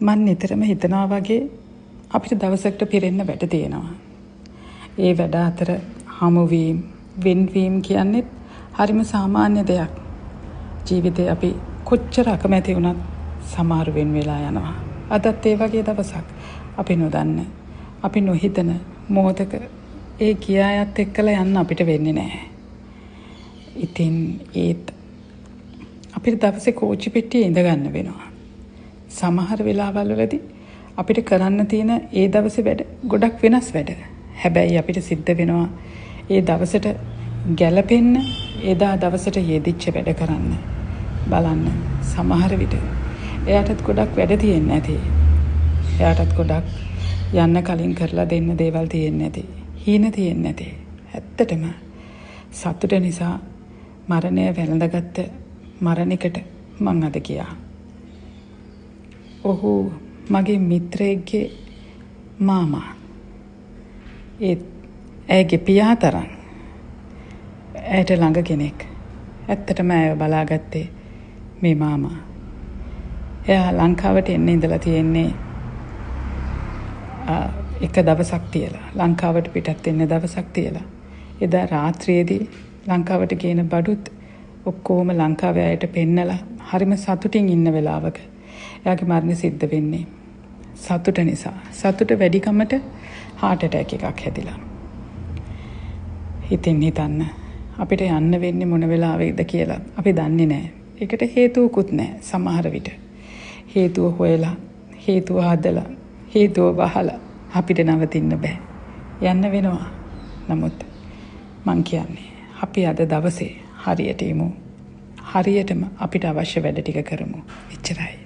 මන් නිතරම හිතනවා වගේ අපිට දවසකට පිරෙන්න වැඩ තියෙනවා. ඒ වැඩ අතර හමුවීම, වෙන්වීම කියන්නේ හරිම සාමාන්‍ය දෙයක්. ජීවිතේ අපි කොච්චර අකමැති වුණත් සමහර වෙන් වෙලා යනවා. අදත් ඒ වගේ දවසක් අපි නොදන්න, අපි නොහිතන මොහොතක ඒ කියායත් එක්කලා යන්න අපිට වෙන්නේ නැහැ. ඉතින් ඒත් අපිට දවසේ කෝච්චි පෙට්ටියේ ඉඳ ගන්න වෙනවා. සමහර වෙලාවල් වලදී අපිට කරන්න තියෙන ඒ දවසේ වැඩ ගොඩක් වෙනස් වැඩ. හැබැයි අපිට සිද්ධ වෙනවා ඒ දවසට ගැළපෙන්න, එදා දවසට යෙදිච්ච වැඩ කරන්න. බලන්න සමහර විට එයාටත් ගොඩක් වැඩ තියෙන්නේ නැති. එයාටත් ගොඩක් යන්න කලින් කරලා දෙන්න දේවල් තියෙන්නේ නැති. හීන තියෙන්නේ නැති. ඇත්තටම සතුට නිසා මරණය වැළඳගත්ත මරණයකට මං අද ගියා. ඔහු මගේ මිත්‍රයෙක්ගේ මාමා. ඇයගේ පියා තරම් ඇයට ළඟ කෙනෙක්. ඇත්තටම ඇය බලාගත්තේ මේ මාමා. එයා ලංකාවට එන්න ඉඳලා තියෙන්නේ එක දවසක් තියලා. ලංකාවට පිටත් වෙන්න දවසක් තියලා. එදා රාත්‍රියේදී ලංකාවට ගේන බඩුත් ඔක්කොම ලංකාවේ අයට පෙන්නලා හරිම සතුටින් ඉන්න වෙලාවක එයාගේ මරණය සිද්ධ වෙන්නේ. සතුට නිසා. සතුට වැඩිකමට heart attack එකක් හැදිලා. හිතන්න අපිට යන්න වෙන්නේ මොන වෙලාවෙද කියලා අපි දන්නේ නැහැ. ඒකට හේතුවකුත් නැහැ සමහර විට. හේතුව හොයලා, හේතුව හදලා, හේතුව වහලා අපිට නවතින්න බෑ. යන්න වෙනවා. නමුත් මං කියන්නේ අපි අද දවසේ හරියට ඉමු. හරියටම අපිට අවශ්‍ය වැඩ ටික කරමු. එච්චරයි.